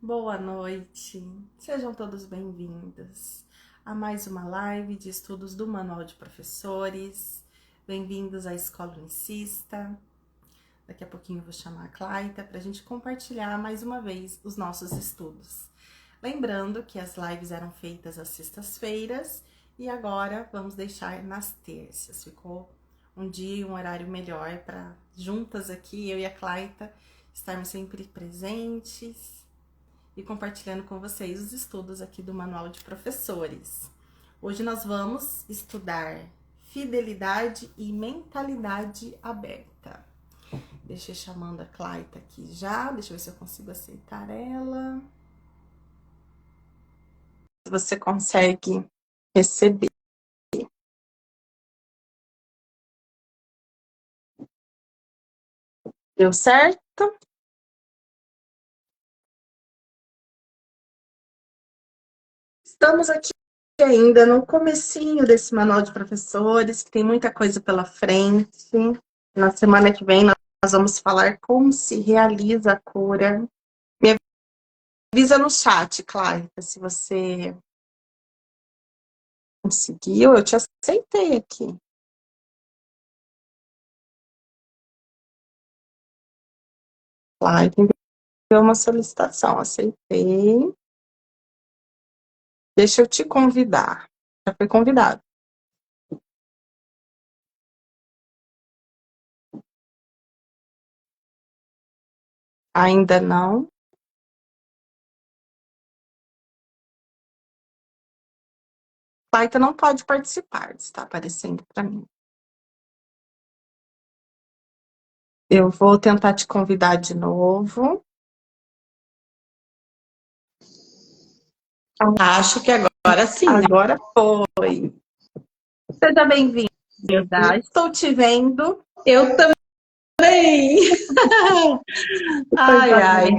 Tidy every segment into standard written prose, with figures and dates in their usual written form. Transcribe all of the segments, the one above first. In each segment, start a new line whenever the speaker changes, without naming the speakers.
Boa noite, sejam todos bem-vindos a mais uma live de estudos do Manual de Professores. Bem-vindos à Escola Unicista. Daqui a pouquinho eu vou chamar a Claita para a gente compartilhar mais uma vez os nossos estudos. Lembrando que as lives eram feitas às sextas-feiras e agora vamos deixar nas terças. Ficou um dia e um horário melhor para juntas aqui, eu e a Claita, estarmos sempre presentes e compartilhando com vocês os estudos aqui do Manual de Professores. Hoje nós vamos estudar fidelidade e mentalidade aberta. Deixa eu chamando a Claita aqui já, deixa eu ver se eu consigo aceitar ela. Você consegue receber. Deu certo? Estamos aqui ainda no comecinho desse manual de professores, que tem muita coisa pela frente. Na semana que vem nós vamos falar como se realiza a cura. Me avisa no chat, Clarita, se você conseguiu. Eu te aceitei aqui. Clarita enviou uma solicitação, aceitei. Deixa eu te convidar. Já foi convidado. Ainda não. Clarita não pode participar, está aparecendo para mim. Eu vou tentar te convidar de novo.
Acho que agora sim, né?
Agora foi. Seja bem-vinda. Estou te vendo.
Eu também! Ai, ai.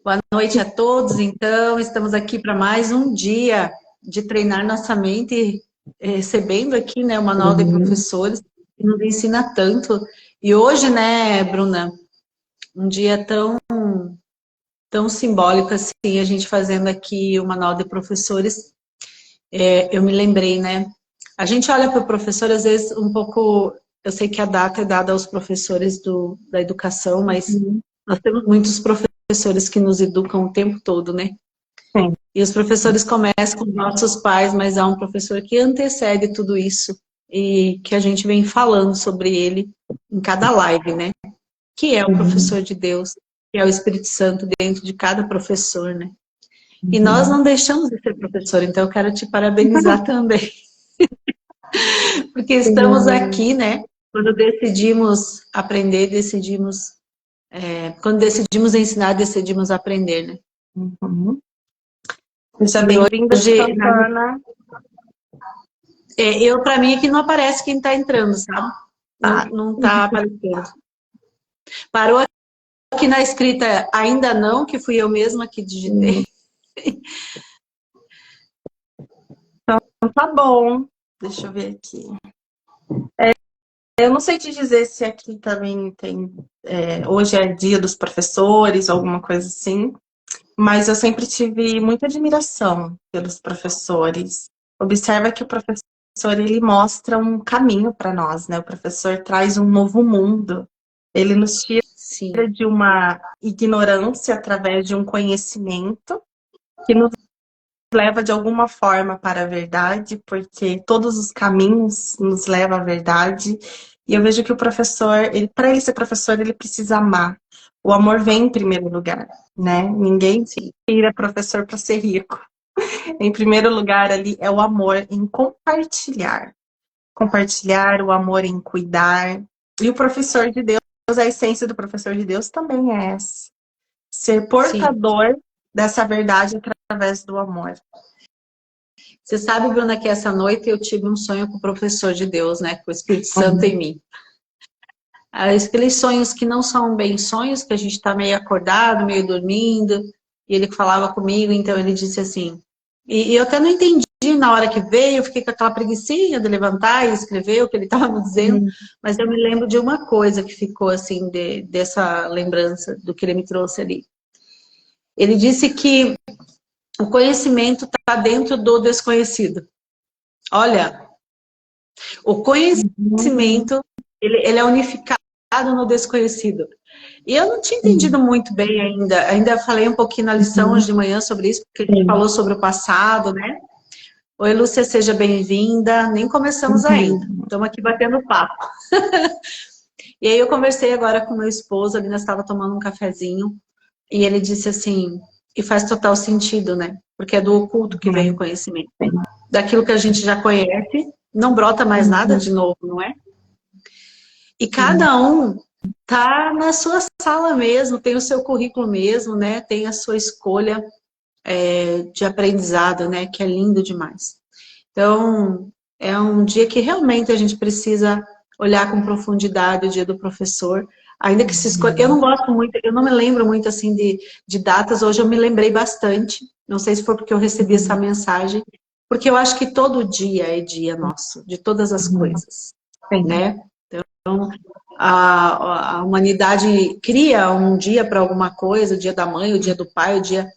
Boa noite a todos, então. Estamos aqui para mais um dia de treinar nossa mente, recebendo aqui, né, o Manual de Professores, que nos ensina tanto. E hoje, né, Bruna, um dia tão simbólico assim, a gente fazendo aqui o Manual de Professores. Eu me lembrei, né? A gente olha para o professor, às vezes, um pouco. Eu sei que a data é dada aos professores da educação, mas nós temos muitos professores que nos educam o tempo todo, né?
Sim.
E os professores começam com os nossos pais, mas há um professor que antecede tudo isso e que a gente vem falando sobre ele em cada live, né? Que é o professor de Deus, que é o Espírito Santo dentro de cada professor, né? E nós não deixamos de ser professor, então eu quero te parabenizar também. Porque estamos aqui, né? Quando decidimos aprender, quando decidimos ensinar, decidimos aprender, né?
Uhum. Seja bem-vinda, Santana.
Eu, para mim, aqui não aparece quem está entrando, sabe? Não está aparecendo. Parou aqui na escrita ainda não, que fui eu mesma que digitei.
Então tá bom. Deixa eu ver aqui. Eu não sei te dizer se aqui também tem. Hoje é dia dos professores, alguma coisa assim. Mas eu sempre tive muita admiração pelos professores. Observa que o professor ele mostra um caminho para nós, né? O professor traz um novo mundo. Ele nos tira
Sim.
de uma ignorância através de um conhecimento que nos leva de alguma forma para a verdade, porque todos os caminhos nos levam à verdade. E eu vejo que o professor, para ele ser professor, ele precisa amar. O amor vem em primeiro lugar, né? Ninguém tira professor para ser rico. Em primeiro lugar ali é o amor em compartilhar. Compartilhar, o amor em cuidar. E o professor de Deus, a essência do professor de Deus também é essa. Ser portador dessa verdade através do amor.
Você sabe, Bruna, que essa noite eu tive um sonho com o professor de Deus, né? Com o Espírito Santo em mim. Aqueles sonhos que não são bem sonhos, que a gente está meio acordado, meio dormindo, e ele falava comigo, então ele disse assim, e eu até não entendi na hora que veio, eu fiquei com aquela preguicinha de levantar e escrever o que ele estava me dizendo, mas eu me lembro de uma coisa que ficou assim, dessa lembrança do que ele me trouxe ali. Ele disse que o conhecimento está dentro do desconhecido. Olha, o conhecimento, ele é unificado no desconhecido. E eu não tinha entendido muito bem ainda falei um pouquinho na lição hoje de manhã sobre isso, porque a gente falou sobre o passado, né? Oi, Lúcia, seja bem-vinda. Nem começamos ainda, estamos aqui batendo papo. E aí eu conversei agora com meu esposo, ali nós estávamos tomando um cafezinho, e ele disse assim, e faz total sentido, né? Porque é do oculto que vem o conhecimento. Daquilo que a gente já conhece, não brota mais nada de novo, não é? E cada um tá na sua sala mesmo, tem o seu currículo mesmo, né? Tem a sua escolha de aprendizado, né? Que é lindo demais. Então, é um dia que realmente a gente precisa olhar com profundidade o dia do professor, ainda que se escolha. Eu não gosto muito, eu não me lembro muito assim de datas, hoje eu me lembrei bastante, não sei se foi porque eu recebi essa mensagem, porque eu acho que todo dia é dia nosso, de todas as coisas, né? Então, a humanidade cria um dia para alguma coisa, o dia da mãe, o dia do pai, o dia...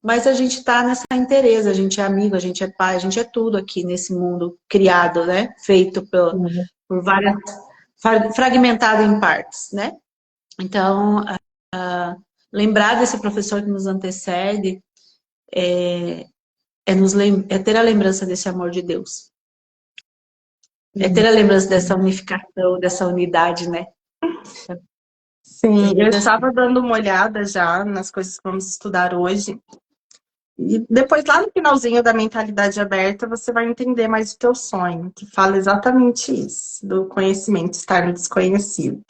Mas a gente está nessa inteireza, a gente é amigo, a gente é pai, a gente é tudo aqui nesse mundo criado, né? Feito por várias... fragmentado em partes, né? Então, lembrar desse professor que nos antecede é ter a lembrança desse amor de Deus. É ter a lembrança dessa unificação, dessa unidade, né?
Sim, eu estava dando uma olhada já nas coisas que vamos estudar hoje. E depois, lá no finalzinho da mentalidade aberta, você vai entender mais o teu sonho, que fala exatamente isso, do conhecimento estar no desconhecido.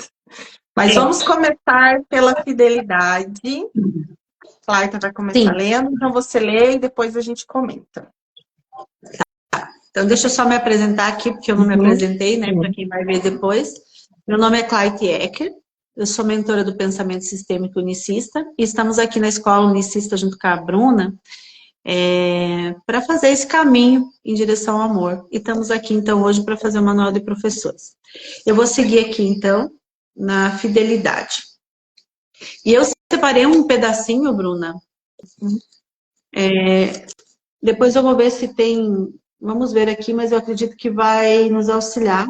Mas vamos começar pela fidelidade. Clarita vai começar lendo, então você lê e depois a gente comenta.
Então, deixa eu só me apresentar aqui, porque eu não me apresentei, né, para quem vai ver depois. Meu nome é Clarita Ecker, eu sou mentora do Pensamento Sistêmico Unicista, e estamos aqui na Escola Unicista junto com a Bruna, para fazer esse caminho em direção ao amor. E estamos aqui, então, hoje para fazer o Manual de Professores. Eu vou seguir aqui, então, na fidelidade. E eu separei um pedacinho, Bruna. Depois eu vou ver se tem... Vamos ver aqui, mas eu acredito que vai nos auxiliar,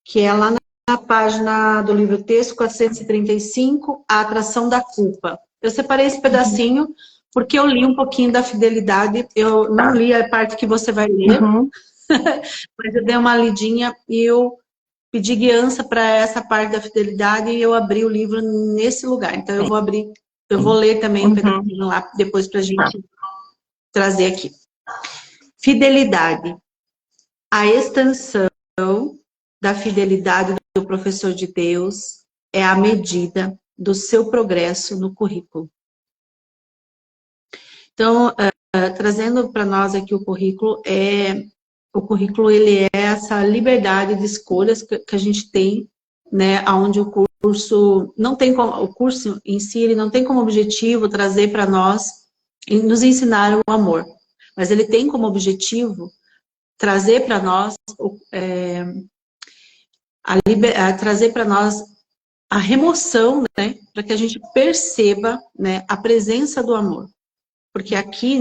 que é lá na página do livro texto 435, a atração da culpa. Eu separei esse pedacinho porque eu li um pouquinho da fidelidade, eu não li a parte que você vai ler, mas eu dei uma lidinha e eu pedi guiança para essa parte da fidelidade e eu abri o livro nesse lugar. Então eu vou abrir, eu vou ler também um pedacinho lá depois para a gente trazer aqui. Fidelidade. A extensão da fidelidade do professor de Deus é a medida do seu progresso no currículo. Então, trazendo para nós aqui o currículo ele é essa liberdade de escolhas que a gente tem, né, onde o curso não tem como, o curso em si ele não tem como objetivo trazer para nós e nos ensinar o amor, mas ele tem como objetivo trazer para nós trazer para nós a remoção, né, para que a gente perceba, né, a presença do amor. Porque aqui,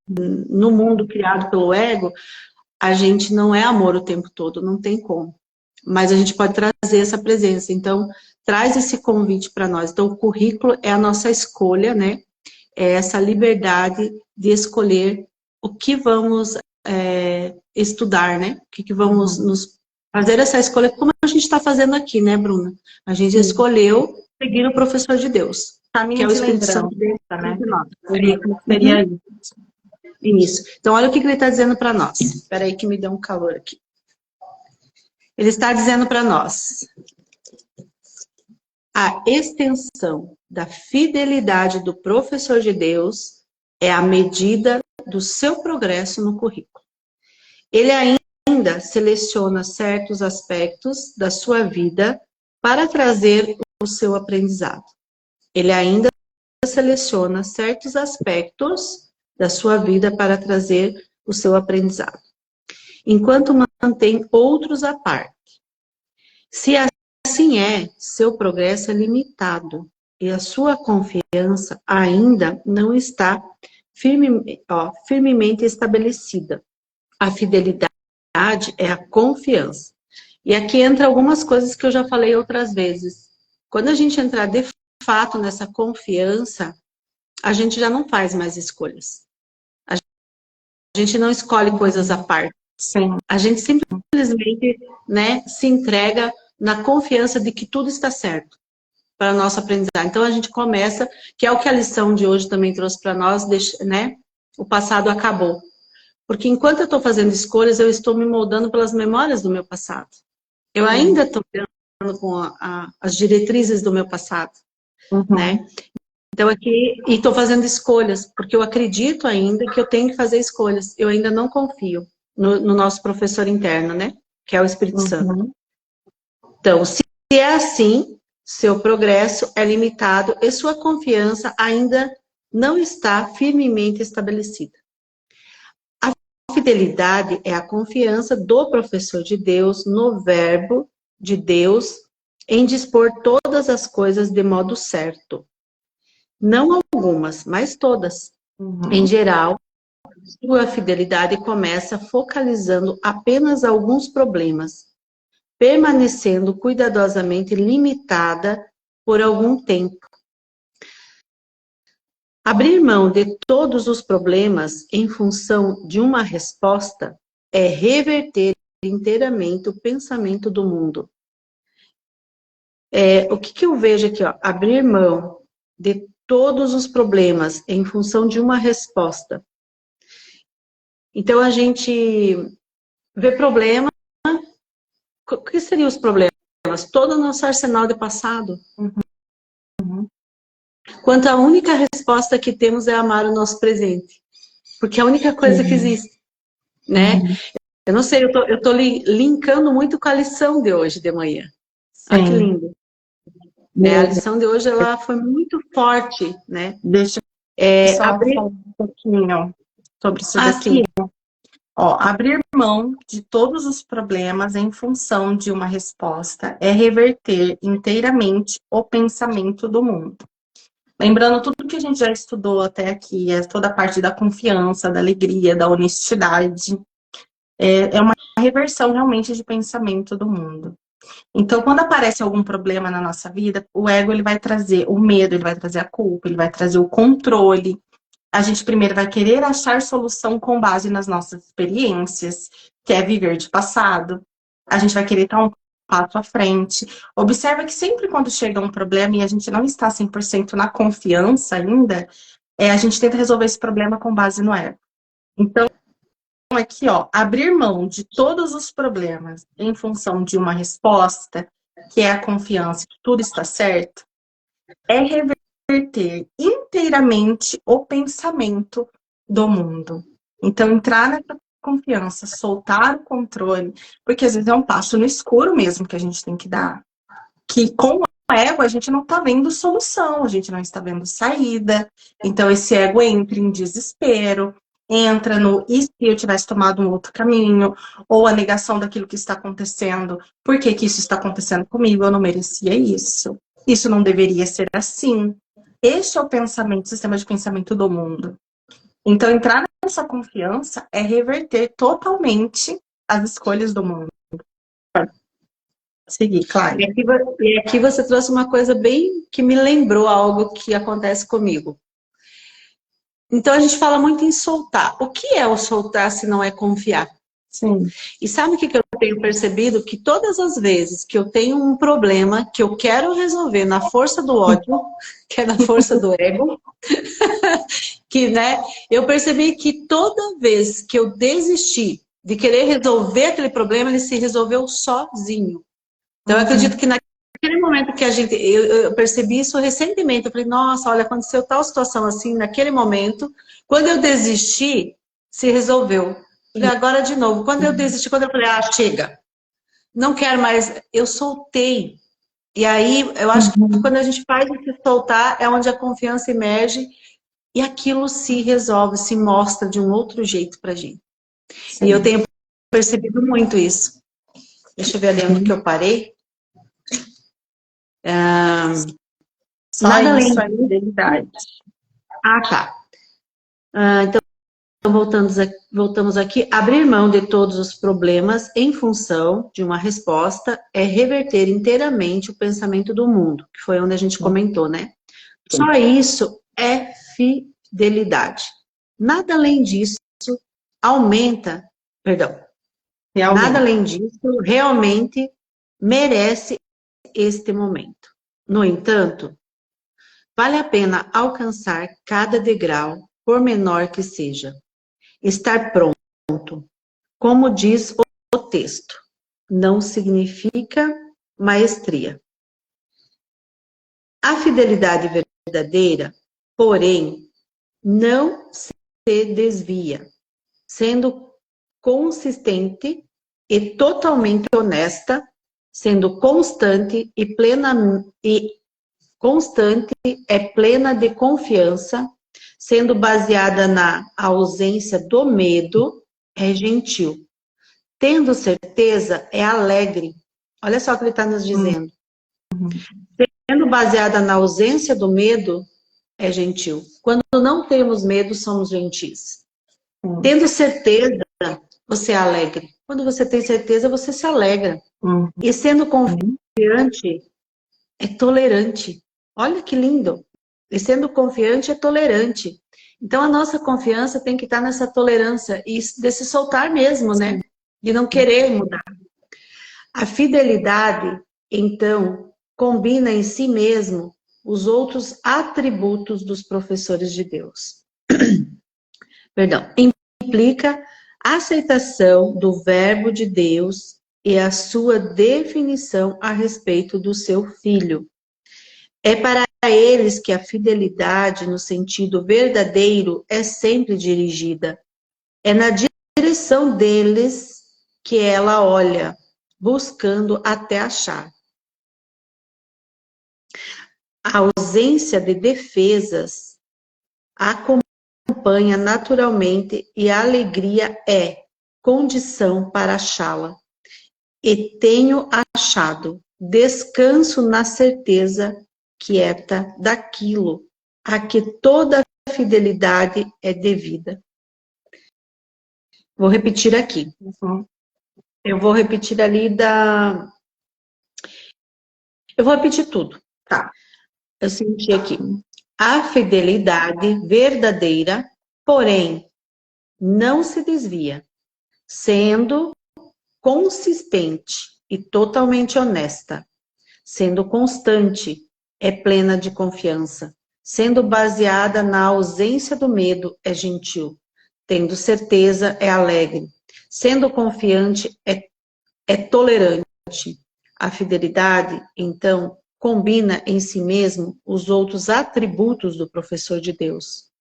no mundo criado pelo ego, a gente não é amor o tempo todo, não tem como. Mas a gente pode trazer essa presença. Então, traz esse convite para nós. Então, o currículo é a nossa escolha, né? É essa liberdade de escolher o que vamos estudar, né? O que vamos nos fazer essa escolha, como a gente está fazendo aqui, né, Bruna? A gente escolheu seguir o professor de Deus, que é o Espírito Santo de Deus, né?
Seria isso.
Isso. Então, olha o que ele está dizendo para nós. Espera aí que me deu um calor aqui. Ele está dizendo para nós: a extensão da fidelidade do professor de Deus é a medida do seu progresso no currículo. Ele ainda seleciona certos aspectos da sua vida para trazer o seu aprendizado. Ele ainda seleciona certos aspectos da sua vida para trazer o seu aprendizado, enquanto mantém outros à parte. Se assim é, seu progresso é limitado e a sua confiança ainda não está firmemente estabelecida. A fidelidade é a confiança. E aqui entra algumas coisas que eu já falei outras vezes. Quando a gente entrar de fato nessa confiança, a gente já não faz mais escolhas. A gente não escolhe coisas à parte.
Sim.
A gente simplesmente, né, se entrega na confiança de que tudo está certo para nosso aprendizado. Então a gente começa, que é o que a lição de hoje também trouxe para nós, né? O passado acabou. Porque enquanto eu estou fazendo escolhas, eu estou me moldando pelas memórias do meu passado. Eu ainda estou lidando com as diretrizes do meu passado, né? Então aqui, e estou fazendo escolhas, porque eu acredito ainda que eu tenho que fazer escolhas. Eu ainda não confio no nosso professor interno, né? Que é o Espírito Santo. Então, se é assim, seu progresso é limitado e sua confiança ainda não está firmemente estabelecida. A fidelidade é a confiança do professor de Deus no verbo de Deus em dispor todas as coisas de modo certo. Não algumas, mas todas. Em geral, sua fidelidade começa focalizando apenas alguns problemas, permanecendo cuidadosamente limitada por algum tempo. Abrir mão de todos os problemas em função de uma resposta é reverter inteiramente o pensamento do mundo. O que eu vejo aqui? Abrir mão de todos os problemas em função de uma resposta. Então, a gente vê problema. O que seriam os problemas? Todo o nosso arsenal de passado. Quanto a única resposta que temos é amar o nosso presente. Porque é a única coisa que existe. Né? Eu não sei, eu tô linkando muito com a lição de hoje de manhã. Olha que lindo. A lição de hoje ela foi muito forte, né?
Deixa eu só
abrir
falar um pouquinho sobre isso daqui. Abrir mão de todos os problemas em função de uma resposta é reverter inteiramente o pensamento do mundo. Lembrando tudo que a gente já estudou até aqui, toda a parte da confiança, da alegria, da honestidade, é uma reversão realmente de pensamento do mundo. Então, quando aparece algum problema na nossa vida, o ego ele vai trazer o medo, ele vai trazer a culpa, ele vai trazer o controle. A gente primeiro vai querer achar solução com base nas nossas experiências, que é viver de passado. A gente vai querer estar um passo à frente. Observa que sempre quando chega um problema e a gente não está 100% na confiança ainda, a gente tenta resolver esse problema com base no ego. Então, aqui, abrir mão de todos os problemas em função de uma resposta, que é a confiança que tudo está certo, é reverter inteiramente o pensamento do mundo. Então, entrar nessa confiança, soltar o controle, porque às vezes é um passo no escuro mesmo que a gente tem que dar. Que com o ego a gente não está vendo solução, a gente não está vendo saída. Então, esse ego entra em desespero, entra no e se eu tivesse tomado um outro caminho, ou a negação daquilo que está acontecendo. Por que isso está acontecendo comigo? Eu não merecia isso. Isso não deveria ser assim. Este é o pensamento, o sistema de pensamento do mundo. Então, entrar nessa confiança é reverter totalmente as escolhas do mundo. Seguir, claro.
E aqui você trouxe uma coisa bem que me lembrou algo que acontece comigo. Então, a gente fala muito em soltar. O que é o soltar se não é confiar?
Sim.
E sabe o que eu tenho percebido? Que todas as vezes que eu tenho um problema que eu quero resolver na força do ódio, que é na força do ego, que, né, eu percebi que toda vez que eu desisti de querer resolver aquele problema, ele se resolveu sozinho. Então, eu acredito que naquele momento que eu percebi isso recentemente, eu falei, nossa, olha, aconteceu tal situação assim, naquele momento, quando eu desisti, se resolveu. Falei, agora de novo, quando eu desisti, quando eu falei, chega, não quero mais, eu soltei. E aí, eu acho que quando a gente faz esse soltar, é onde a confiança emerge e aquilo se resolve, se mostra de um outro jeito pra gente. Sim. E eu tenho percebido muito isso. Deixa eu ver ali onde que eu parei. Nada além
isso é
disso.
fidelidade.
Ah, tá. Então, voltamos aqui. Abrir mão de todos os problemas em função de uma resposta é reverter inteiramente o pensamento do mundo, que foi onde a gente comentou, né? Só isso é fidelidade. Nada além disso aumenta, perdão, nada além disso realmente merece este momento. No entanto, vale a pena alcançar cada degrau, por menor que seja. Estar pronto, como diz o texto, não significa maestria. A fidelidade verdadeira, porém, não se desvia, sendo consistente e totalmente honesta, sendo constante é plena de confiança, sendo baseada na ausência do medo, é gentil. Tendo certeza, é alegre. Olha só o que ele está nos dizendo. Sendo baseada na ausência do medo, é gentil. Quando não temos medo, somos gentis. Tendo certeza, você é alegre. Quando você tem certeza, você se alegra. E sendo confiante, é tolerante. Olha que lindo. E sendo confiante, é tolerante. Então, a nossa confiança tem que estar nessa tolerância e de se soltar mesmo, né? De não querer mudar. A fidelidade, então, combina em si mesmo os outros atributos dos professores de Deus. Perdão. Implica a aceitação do verbo de Deus e a sua definição a respeito do seu filho. É para eles que a fidelidade, no sentido verdadeiro, é sempre dirigida. É na direção deles que ela olha, buscando até achar. A ausência de defesas acompanha naturalmente e a alegria é condição para achá-la. E tenho achado, descanso na certeza quieta daquilo a que toda fidelidade é devida. Vou repetir aqui. Eu vou repetir ali da... Eu vou repetir tudo.
Tá.
Eu senti aqui. A fidelidade verdadeira, porém, não se desvia, sendo consistente e totalmente honesta, sendo constante, é plena de confiança, sendo baseada na ausência do medo, é gentil, tendo certeza, é alegre, sendo confiante, é tolerante. A fidelidade, então, combina em si mesmo os outros atributos do professor de Deus.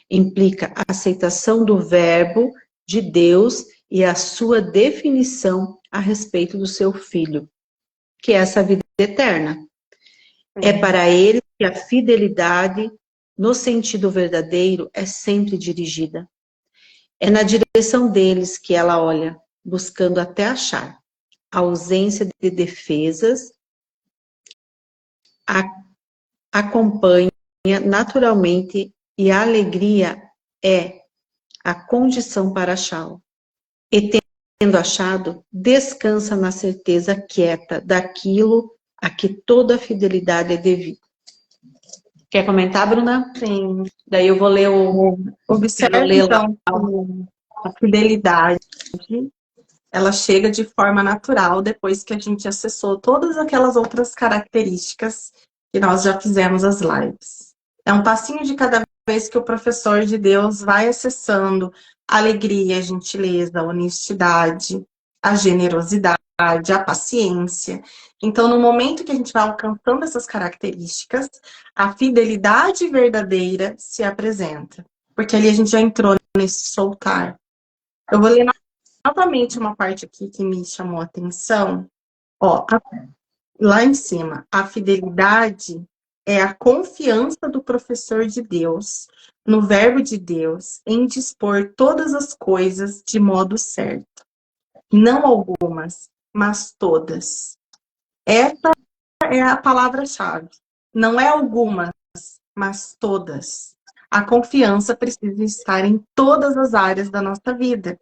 Implica a aceitação do verbo de Deus e a sua definição a respeito do seu filho, que é essa vida eterna. É para ele que a fidelidade, no sentido verdadeiro, é sempre dirigida. É na direção deles que ela olha, buscando até achar. A ausência de defesas acompanha naturalmente e a alegria é a condição para achá-lo. E tendo achado, descansa na certeza quieta daquilo a que toda fidelidade é devida. Quer comentar, Bruna?
Sim.
Daí eu vou ler o...
Observe, então, a fidelidade, ela chega de forma natural depois que a gente acessou todas aquelas outras características que nós já fizemos as lives. É um passinho de cada vez que o professor de Deus vai acessando a alegria, a gentileza, a honestidade, a generosidade, a paciência. Então, no momento que a gente vai alcançando essas características, a fidelidade verdadeira se apresenta. Porque ali a gente já entrou nesse soltar. Eu vou ler novamente uma parte aqui que me chamou a atenção. Ó, lá em cima, a fidelidade é a confiança do professor de Deus, no verbo de Deus, em dispor todas as coisas de modo certo. Não algumas, mas todas. Essa é a palavra-chave. Não é algumas, mas todas. A confiança precisa estar em todas as áreas da nossa vida.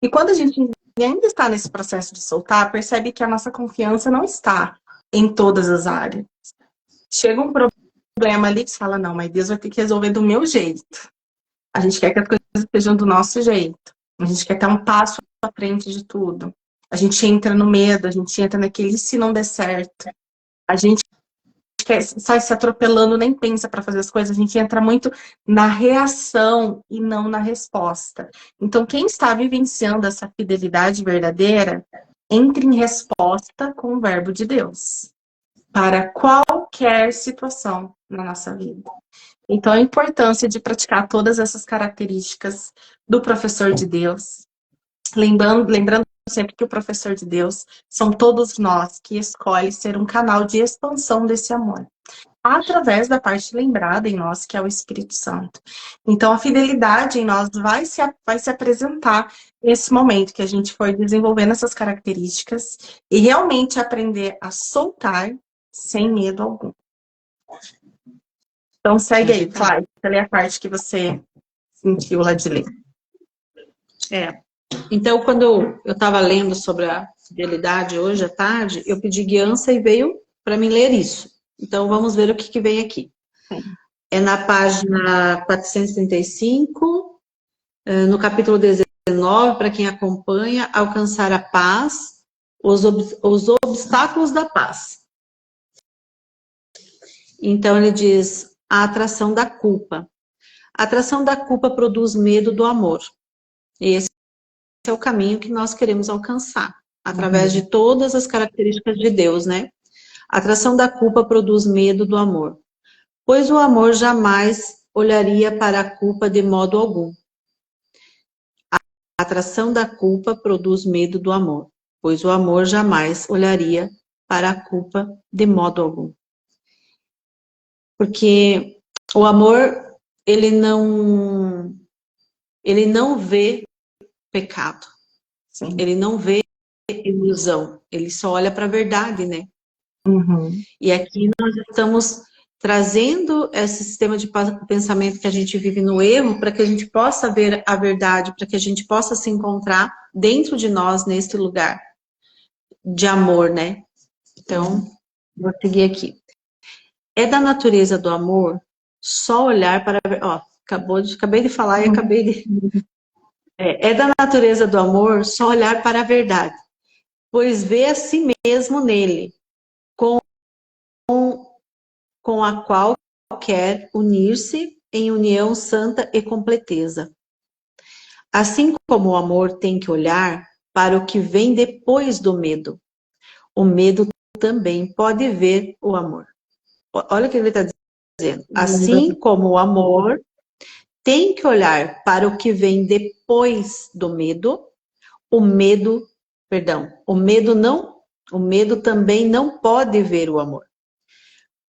E quando a gente ainda está nesse processo de soltar, percebe que a nossa confiança não está em todas as áreas. Chega um problema ali que você fala, não, mas Deus vai ter que resolver do meu jeito. A gente quer que as coisas sejam do nosso jeito. A gente quer ter um passo à frente de tudo. A gente entra no medo, a gente entra naquele se não der certo. A gente quer, sai se atropelando, nem pensa para fazer as coisas. A gente entra muito na reação e não na resposta. Então, quem está vivenciando essa fidelidade verdadeira, entre em resposta com o verbo de Deus para qualquer situação na nossa vida. Então, a importância de praticar todas essas características do professor de Deus, lembrando sempre que o professor de Deus são todos nós que escolhem ser um canal de expansão desse amor, através da parte lembrada em nós, que é o Espírito Santo. Então, a fidelidade em nós vai se apresentar nesse momento que a gente for desenvolvendo essas características e realmente aprender a soltar sem medo algum. Então, segue aí, Flávia. Lê a parte que você sentiu lá de ler.
Então, quando eu estava lendo sobre a fidelidade hoje à tarde, eu pedi guiança e veio para mim ler isso. Então, vamos ver o que vem aqui.
Sim.
É na página 435, no capítulo 19, para quem acompanha, alcançar a paz, os obstáculos da paz. Então, ele diz, a atração da culpa. A atração da culpa produz medo do amor. E esse é o caminho que nós queremos alcançar, através de todas as características de Deus, né? A atração da culpa produz medo do amor, pois o amor jamais olharia para a culpa de modo algum. A atração da culpa produz medo do amor, pois o amor jamais olharia para a culpa de modo algum. Porque o amor, ele não vê pecado.
Sim.
Ele não vê ilusão. Ele só olha para a verdade, né? E aqui nós estamos trazendo esse sistema de pensamento que a gente vive no erro para que a gente possa ver a verdade, para que a gente possa se encontrar dentro de nós, nesse lugar de amor, né? Então, vou seguir aqui. É da natureza do amor só olhar para... Ó, acabei de falar e acabei de... É da natureza do amor só olhar para a verdade, pois vê a si mesmo nele, com a qual quer unir-se em união santa e completeza. Assim como o amor tem que olhar para o que vem depois do medo, o medo também pode ver o amor. Olha o que ele está dizendo. Assim como o amor tem que olhar para o que vem depois do medo, o medo também não pode ver o amor.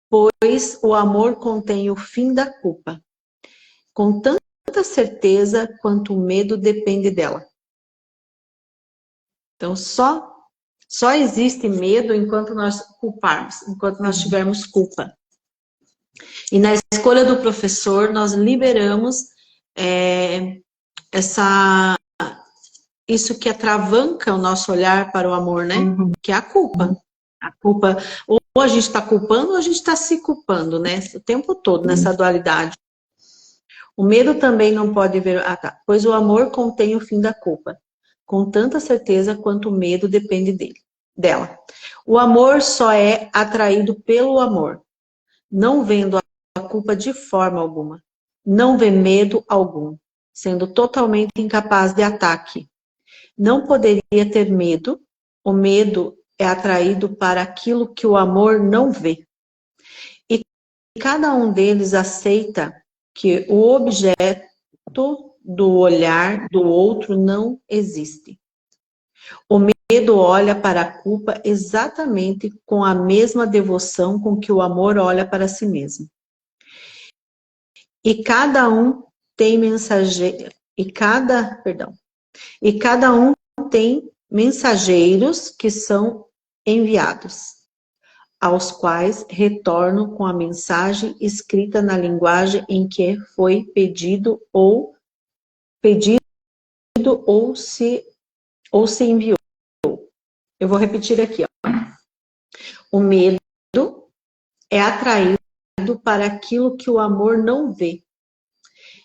Pois o amor contém o fim da culpa, com tanta certeza quanto o medo depende dela. Então, só existe medo enquanto nós culparmos, enquanto nós tivermos culpa. E na escolha do professor, nós liberamos isso que atravanca o nosso olhar para o amor, né? Que é a culpa. A culpa, ou a gente está culpando ou a gente está se culpando, né? O tempo todo, nessa dualidade. O medo também não pode ver... Pois o amor contém o fim da culpa, com tanta certeza quanto o medo depende dela. O amor só é atraído pelo amor, não vendo a culpa de forma alguma. Não vê medo algum, sendo totalmente incapaz de ataque. Não poderia ter medo, o medo é atraído para aquilo que o amor não vê. E cada um deles aceita que o objeto do olhar do outro não existe. O medo olha para a culpa exatamente com a mesma devoção com que o amor olha para si mesmo. E cada um tem mensageiros que são enviados. aos quais retorno com a mensagem escrita na linguagem em que foi pedido ou se enviou. Eu vou repetir aqui, ó. O medo é atraído para aquilo que o amor não vê.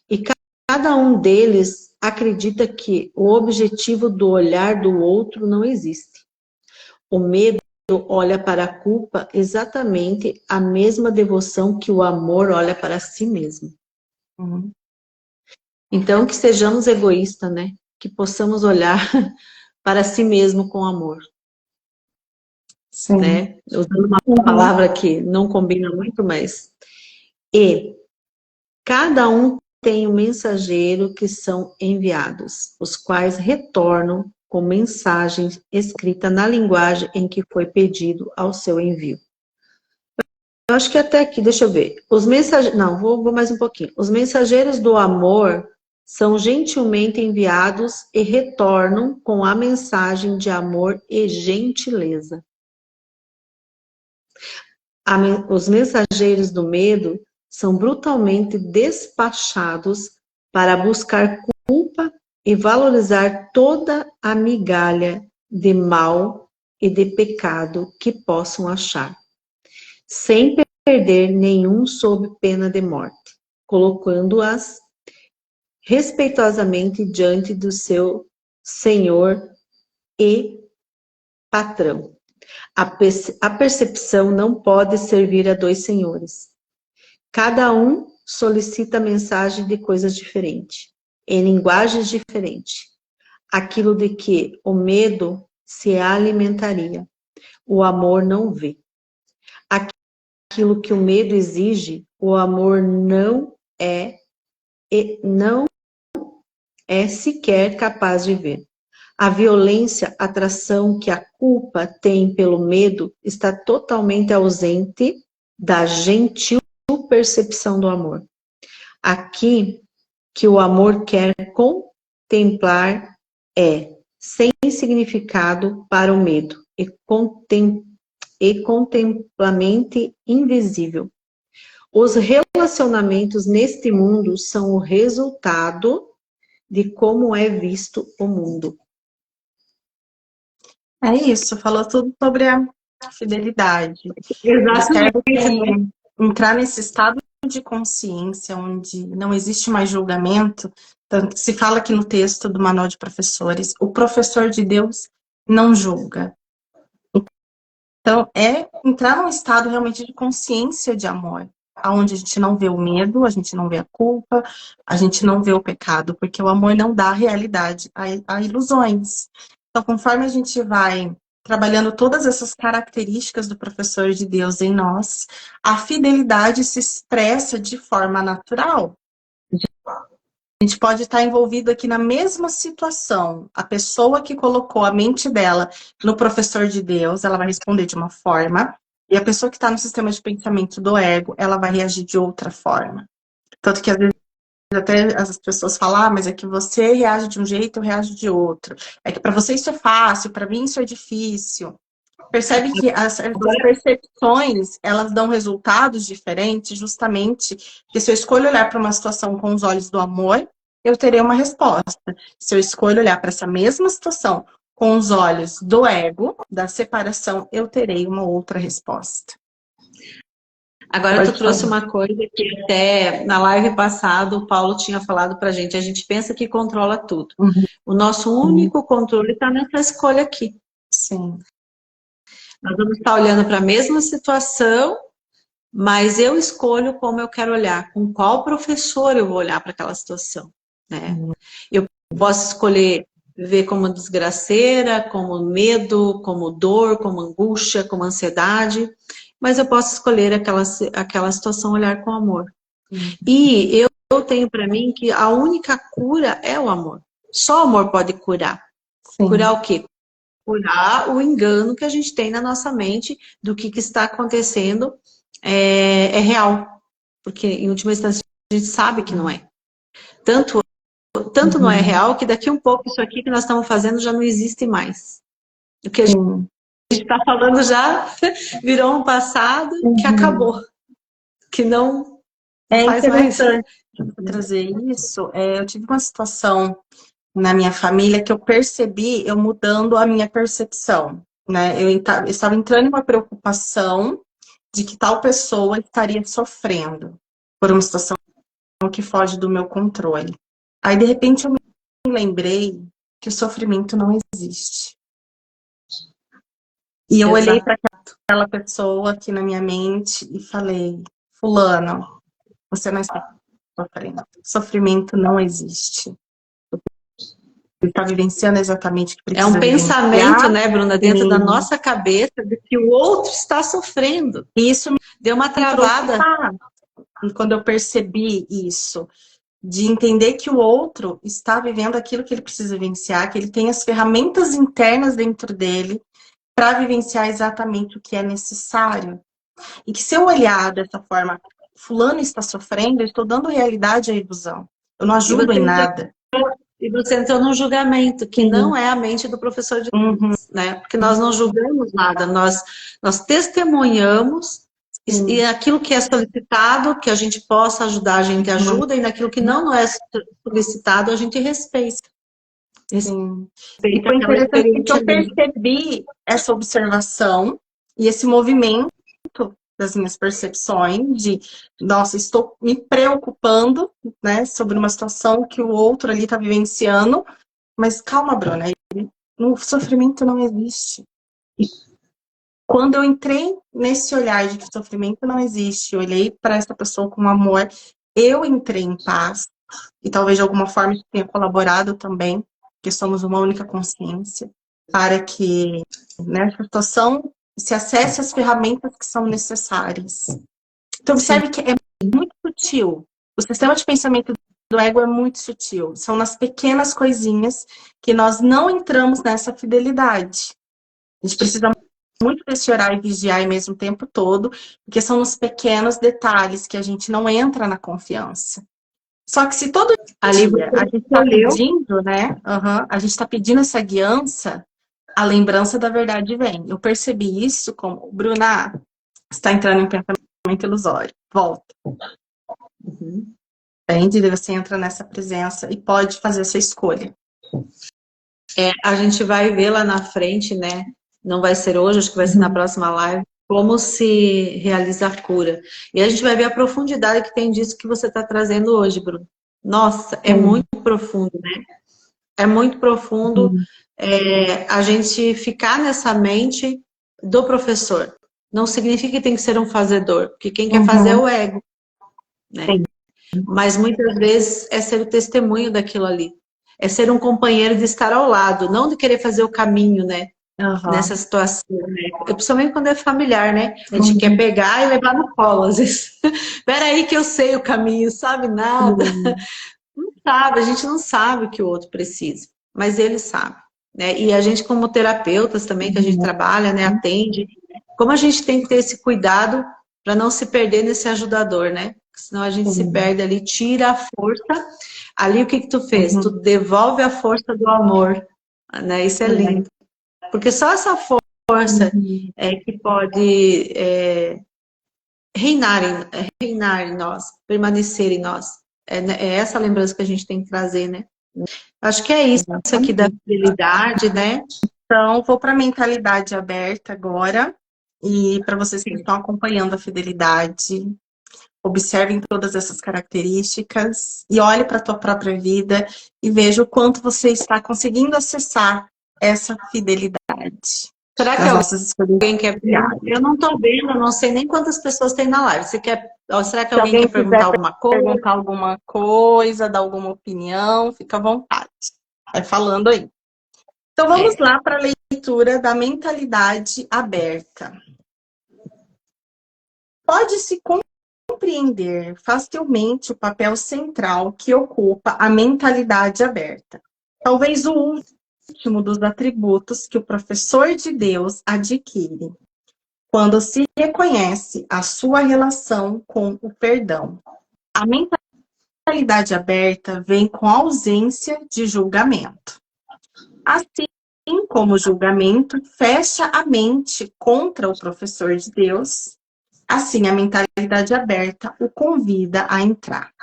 E cada um deles acredita que o objetivo do olhar do outro não existe. O medo olha para a culpa exatamente a mesma devoção que o amor olha para si mesmo.
Uhum.
Então, que sejamos egoístas, né? Que possamos olhar para si mesmo com amor.
Sim.
Né? Usando uma palavra que não combina muito, mas... E cada um tem um mensageiro que são enviados, os quais retornam com mensagens escritas na linguagem em que foi pedido ao seu envio. Eu acho que até aqui, deixa eu ver. Os mensageiros, não, vou mais um pouquinho. Os mensageiros do amor são gentilmente enviados e retornam com a mensagem de amor e gentileza. Os mensageiros do medo são brutalmente despachados para buscar culpa e valorizar toda a migalha de mal e de pecado que possam achar, sem perder nenhum sob pena de morte, colocando-as respeitosamente diante do seu senhor e patrão. A percepção não pode servir a dois senhores. Cada um solicita mensagem de coisas diferentes, em linguagens diferentes. Aquilo de que o medo se alimentaria, o amor não vê. Aquilo que o medo exige, o amor não é sequer capaz de ver. A violência, a atração que a culpa tem pelo medo está totalmente ausente da gentil percepção do amor. Aqui que o amor quer contemplar é sem significado para o medo e contemplamente invisível. Os relacionamentos neste mundo são o resultado de como é visto o mundo.
É isso, falou tudo sobre a fidelidade.
Exatamente.
Observe que entrar nesse estado de consciência onde não existe mais julgamento, tanto que se fala aqui no texto do Manual de Professores, o professor de Deus não julga. Então, é entrar num estado realmente de consciência de amor, onde a gente não vê o medo, a gente não vê a culpa, a gente não vê o pecado, porque o amor não dá realidade a ilusões. Então, conforme a gente vai trabalhando todas essas características do professor de Deus em nós, a fidelidade se expressa de forma natural. A gente pode estar envolvido aqui na mesma situação. A pessoa que colocou a mente dela no professor de Deus, ela vai responder de uma forma, e a pessoa que está no sistema de pensamento do ego, ela vai reagir de outra forma. Tanto que às vezes até as pessoas falam, mas é que você reage de um jeito, eu reajo de outro. É que para você isso é fácil, para mim isso é difícil. Percebe que as percepções, elas dão resultados diferentes, justamente porque se eu escolho olhar para uma situação com os olhos do amor, eu terei uma resposta. Se eu escolho olhar para essa mesma situação com os olhos do ego, da separação, eu terei uma outra resposta.
Agora tu trouxe uma coisa que até na live passada o Paulo tinha falado pra gente. A gente pensa que controla tudo.
Uhum.
O nosso único controle está nessa escolha aqui.
Sim.
Nós vamos estar olhando para a mesma situação, mas eu escolho como eu quero olhar, com qual professor eu vou olhar para aquela situação, né? Eu posso escolher ver como desgraceira, como medo, como dor, como angústia, como ansiedade, mas eu posso escolher aquela situação olhar com amor. E eu tenho para mim que a única cura é o amor. Só o amor pode curar.
Sim.
Curar o quê? Curar o engano que a gente tem na nossa mente do que está acontecendo é real. Porque, em última instância, a gente sabe que não é. Tanto não é real que daqui um pouco isso aqui que nós estamos fazendo já não existe mais. O que a gente está falando já, virou um passado que acabou, que não faz mais.
Interessante trazer isso. Eu tive uma situação na minha família que eu percebi eu mudando a minha percepção, né? Eu estava entrando em uma preocupação de que tal pessoa estaria sofrendo por uma situação que foge do meu controle. Aí, de repente, eu me lembrei que o sofrimento não existe. E eu olhei para aquela pessoa aqui na minha mente e falei: Fulano, você não está sofrendo. Sofrimento não existe. Ele está vivenciando exatamente o que
É
precisa
um pensamento,
vivenciar.
né, Bruna, dentro da nossa cabeça de que o outro está sofrendo.
E isso me
Deu uma travada.
quando eu percebi isso, de entender que o outro está vivendo aquilo que ele precisa vivenciar, que ele tem as ferramentas internas dentro dele para vivenciar exatamente o que é necessário. E que se eu olhar dessa forma, fulano está sofrendo, eu estou dando realidade à ilusão. Eu não ajudo em nada.
E você entrou num julgamento, que não é a mente do professor de Deus, né? Porque nós não julgamos nada, nós testemunhamos e aquilo que é solicitado, que a gente possa ajudar, a gente ajuda, e naquilo que não é solicitado, a gente respeita.
Sim. E foi interessante porque eu percebi essa observação e esse movimento das minhas percepções de, nossa, estou me preocupando, né, sobre uma situação que o outro ali está vivenciando, mas calma, Bruna, o sofrimento não existe. E quando eu entrei nesse olhar de que o sofrimento não existe, eu olhei para essa pessoa com amor, eu entrei em paz, e talvez de alguma forma isso tenha colaborado também, que somos uma única consciência, para que nessa situação se acesse as ferramentas que são necessárias. Então, observe que é muito sutil. O sistema de pensamento do ego é muito sutil. São nas pequenas coisinhas que nós não entramos nessa fidelidade. A gente precisa muito desse orar e vigiar ao mesmo tempo todo, porque são nos pequenos detalhes que a gente não entra na confiança. Só que se todo dia a gente está pedindo, né? A gente está pedindo essa guiança, a lembrança da verdade vem. Eu percebi isso como, Bruna, está entrando em pensamento ilusório. Volta. Entende? Você entra nessa presença e pode fazer essa escolha.
A gente vai ver lá na frente, né? Não vai ser hoje, acho que vai ser na próxima live, como se realiza a cura. E a gente vai ver a profundidade que tem disso que você está trazendo hoje, Bruno. Nossa, é muito profundo, né? É muito profundo a gente ficar nessa mente do professor. Não significa que tem que ser um fazedor, porque quem quer fazer é o ego, né? Mas muitas vezes é ser o testemunho daquilo ali. É ser um companheiro de estar ao lado, não de querer fazer o caminho, né? Nessa situação, né? Principalmente quando é familiar, né? A gente quer pegar e levar no colo, às vezes. Peraí que eu sei o caminho, sabe nada. Não sabe, a gente não sabe o que o outro precisa, mas ele sabe, né? E a gente como terapeutas também, que a gente trabalha, né, atende, como a gente tem que ter esse cuidado para não se perder nesse ajudador, né? Senão a gente se perde ali, tira a força. Ali o que tu fez? Tu devolve a força do amor, né? Isso é lindo. Porque só essa força que pode reinar em nós, permanecer em nós. É essa lembrança que a gente tem que trazer, né? Acho que é isso aqui da fidelidade, né?
Então, vou para a mentalidade aberta agora. E para vocês que estão acompanhando a fidelidade, observem todas essas características e olhe para a tua própria vida e veja o quanto você está conseguindo acessar essa fidelidade.
Será que alguém quer ver? Eu não estou vendo, eu não sei nem quantas pessoas tem na live. Será que alguém quer perguntar alguma coisa?
Perguntar alguma coisa, dar alguma opinião, fica à vontade. Vai falando aí. Então vamos lá para a leitura da mentalidade aberta. Pode-se compreender facilmente o papel central que ocupa a mentalidade aberta. Talvez o último dos atributos que o professor de Deus adquire quando se reconhece a sua relação com o perdão. A mentalidade aberta vem com ausência de julgamento. Assim, como o julgamento fecha a mente contra o professor de Deus, assim a mentalidade aberta o convida a entrar.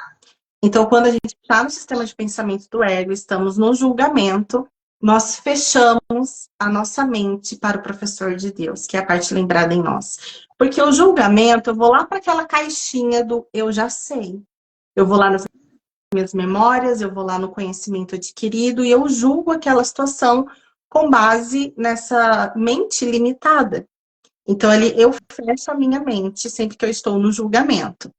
Então, quando a gente está no sistema de pensamento do ego, estamos no julgamento, nós fechamos a nossa mente para o professor de Deus, que é a parte lembrada em nós. Porque o julgamento, eu vou lá para aquela caixinha do eu já sei. Eu vou lá nas minhas memórias, eu vou lá no conhecimento adquirido e eu julgo aquela situação com base nessa mente limitada. Então, ali eu fecho a minha mente sempre que eu estou no julgamento.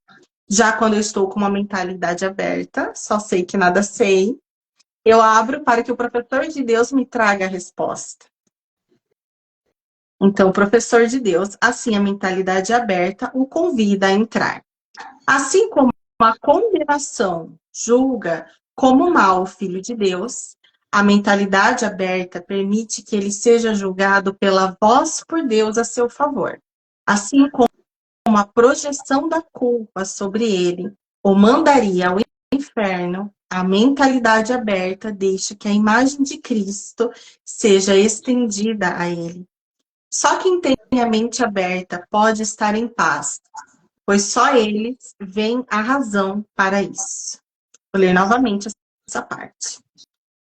Já quando eu estou com uma mentalidade aberta, só sei que nada sei, eu abro para que o professor de Deus me traga a resposta. Então, o professor de Deus, assim a mentalidade aberta, o convida a entrar. Assim como a condenação julga como mal o Filho de Deus, a mentalidade aberta permite que ele seja julgado pela voz por Deus a seu favor. Assim como a projeção da culpa sobre ele o mandaria ao inferno, a mentalidade aberta deixa que a imagem de Cristo seja estendida a ele. Só quem tem a mente aberta pode estar em paz, pois só eles veem a razão para isso. Vou ler novamente essa parte.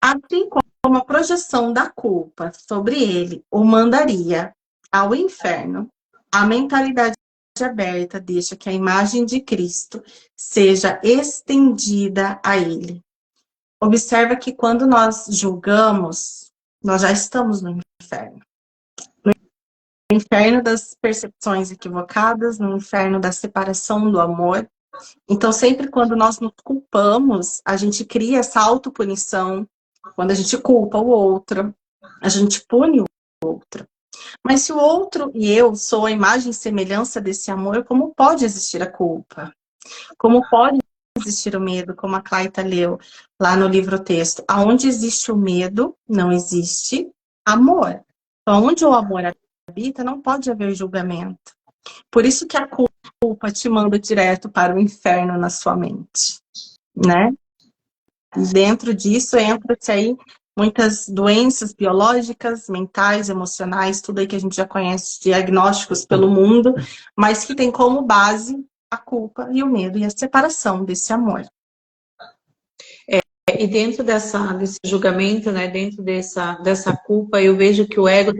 Assim como a projeção da culpa sobre ele o mandaria ao inferno, a mentalidade aberta deixa que a imagem de Cristo seja estendida a ele. Observa que quando nós julgamos, nós já estamos no inferno. No inferno das percepções equivocadas, no inferno da separação do amor. Então, sempre quando nós nos culpamos, a gente cria essa autopunição. Quando a gente culpa o outro, a gente pune o outro. Mas se o outro e eu sou a imagem e semelhança desse amor, como pode existir a culpa? Como pode existir o medo, como a Claita leu lá no livro texto? Aonde existe o medo, não existe amor. Então, onde o amor habita, não pode haver julgamento. Por isso que a culpa te manda direto para o inferno na sua mente, né? Dentro disso entra-se aí muitas doenças biológicas, mentais, emocionais, tudo aí que a gente já conhece, diagnósticos pelo mundo, mas que tem como base a culpa e o medo e a separação desse amor.
E dentro desse julgamento, né, dentro dessa culpa, eu vejo que o ego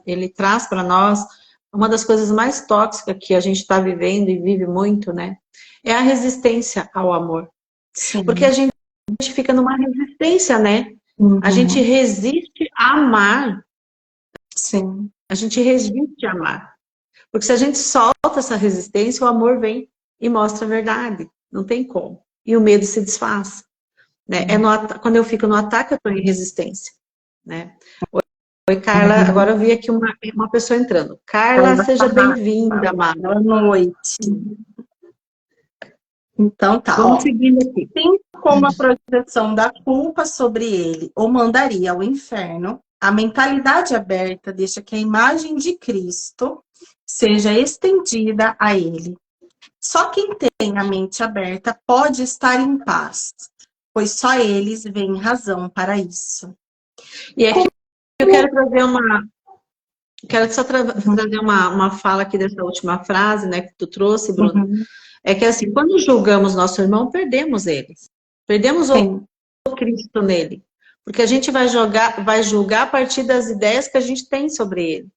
ele traz para nós uma das coisas mais tóxicas que a gente está vivendo e vive muito, né? É a resistência ao amor. Sim. Porque a gente fica numa resistência, né? Uhum. A gente resiste a amar.
Sim.
A gente resiste a amar. Porque se a gente solta essa resistência, o amor vem e mostra a verdade. Não tem como. E o medo se desfaz. Né? Quando eu fico no ataque, eu estou em resistência. Né? Oi, Carla. Agora eu vi aqui uma pessoa entrando. Carla, seja bem-vinda, amada.
Boa noite. Então tá.
Vamos seguindo aqui.
Assim como a projeção da culpa sobre ele o mandaria ao inferno, a mentalidade aberta deixa que a imagem de Cristo seja estendida a ele. Só quem tem a mente aberta pode estar em paz, pois só eles veem razão para isso.
E aqui eu quero trazer Quero só trazer uma fala aqui dessa última frase, né, que tu trouxe, Bruno. Uhum. É que assim, quando julgamos nosso irmão, perdemos eles. Perdemos o Cristo nele. Porque a gente vai julgar a partir das ideias que a gente tem sobre ele.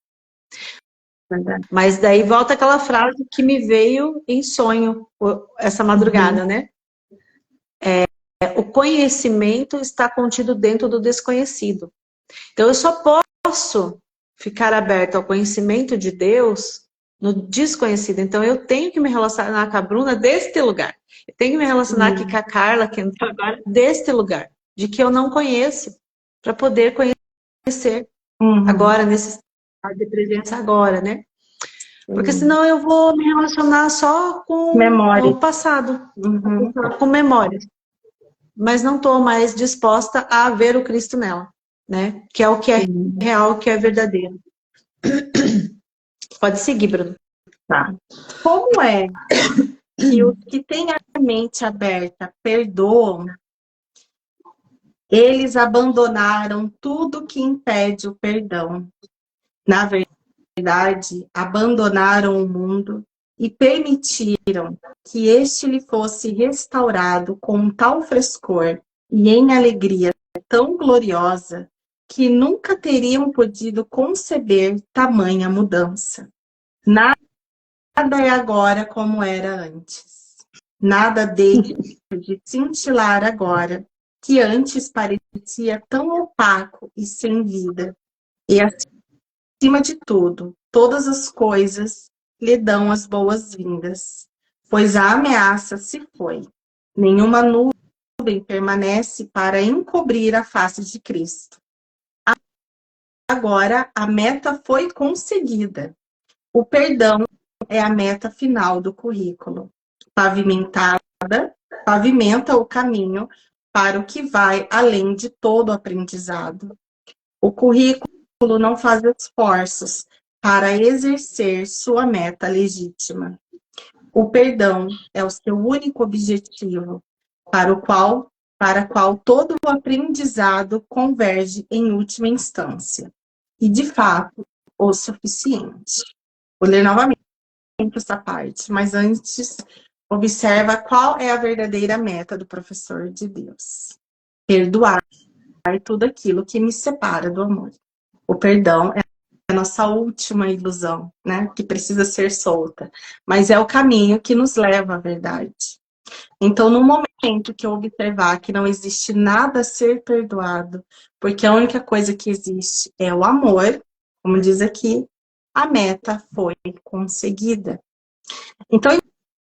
Verdade. Mas daí volta aquela frase que me veio em sonho essa madrugada, né? O conhecimento está contido dentro do desconhecido. Então eu só posso ficar aberto ao conhecimento de Deus no desconhecido. Então eu tenho que me relacionar com a Bruna deste lugar. Eu tenho que me relacionar aqui com a Carla, que entrou agora, deste lugar, de que eu não conheço, para poder conhecer agora, nesse estado de presença agora, né? Porque senão eu vou me relacionar só com o passado, com memórias. Mas não estou mais disposta a ver o Cristo nela, né? Que é o que é real, que é verdadeiro. Pode seguir, Bruno.
Tá. Como é que os que têm a mente aberta perdoam Eles abandonaram tudo que impede o perdão. Na verdade, abandonaram o mundo e permitiram que este lhe fosse restaurado com tal frescor e em alegria tão gloriosa que nunca teriam podido conceber tamanha mudança. Nada é agora como era antes. Nada deixa de cintilar agora, que antes parecia tão opaco e sem vida. E acima de tudo, todas as coisas lhe dão as boas-vindas, pois a ameaça se foi. Nenhuma nuvem permanece para encobrir a face de Cristo. Agora a meta foi conseguida. O perdão é a meta final do currículo. Pavimenta o caminho para o que vai além de todo o aprendizado. O currículo não faz esforços para exercer sua meta legítima. O perdão é o seu único objetivo, para qual todo o aprendizado converge em última instância. E, de fato, o suficiente. Vou ler novamente essa parte, mas antes, observa qual é a verdadeira meta do professor de Deus. Perdoar tudo aquilo que me separa do amor. O perdão é a nossa última ilusão, né? Que precisa ser solta. Mas é o caminho que nos leva à verdade. Então, no momento que eu observar que não existe nada a ser perdoado, porque a única coisa que existe é o amor, como diz aqui, a meta foi conseguida. Então,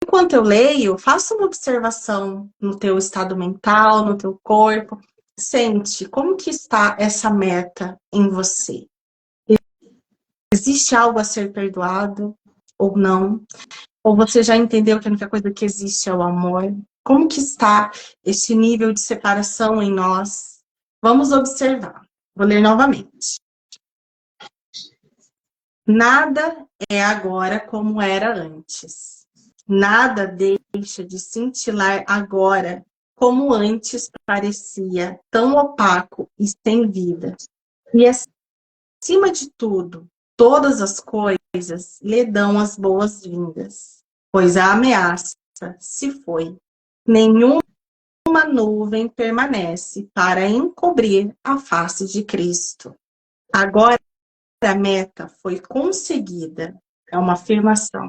enquanto eu leio, faça uma observação no teu estado mental, no teu corpo. Sente como que está essa meta em você. Existe algo a ser perdoado ou não? Ou você já entendeu que a única coisa que existe é o amor? Como que está esse nível de separação em nós? Vamos observar. Vou ler novamente. Nada é agora como era antes. Nada deixa de cintilar agora como antes parecia, tão opaco e sem vida. E acima de tudo, todas as coisas lhe dão as boas-vindas, pois a ameaça se foi. Nenhuma nuvem permanece para encobrir a face de Cristo. Agora a meta foi conseguida. É uma afirmação.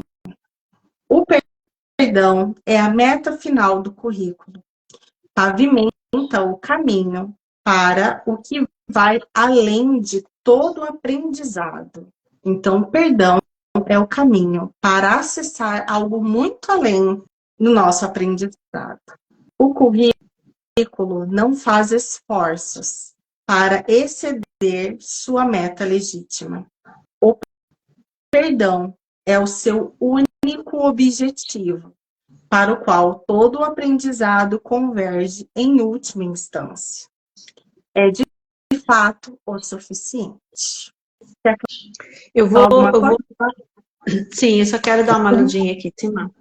O perdão é a meta final do currículo. Pavimenta o caminho para o que vai além de todo o aprendizado. Então, perdão é o caminho para acessar algo muito além do nosso aprendizado. O currículo não faz esforços para exceder sua meta legítima. O perdão é o seu único objetivo, para o qual todo o aprendizado converge em última instância. É de fato o suficiente.
Eu vou... Sim, eu só quero dar uma lidinha aqui, Tima.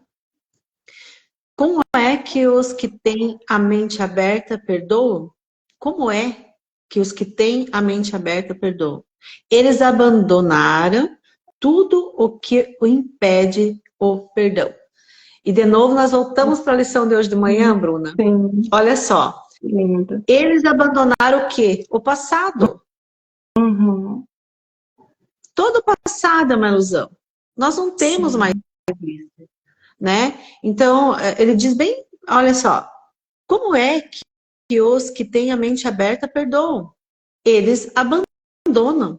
Como é que os que têm a mente aberta perdoam? Como é que os que têm a mente aberta perdoam? Eles abandonaram tudo o que o impede o perdão. E de novo nós voltamos para a lição de hoje de manhã, Bruna.
Sim.
Olha só.
Lindo.
Eles abandonaram o quê? O passado.
Uhum.
Todo o passado é uma ilusão. Nós não temos mais isso, né? Então, ele diz bem, olha só, como é que os que têm a mente aberta perdoam? Eles abandonaram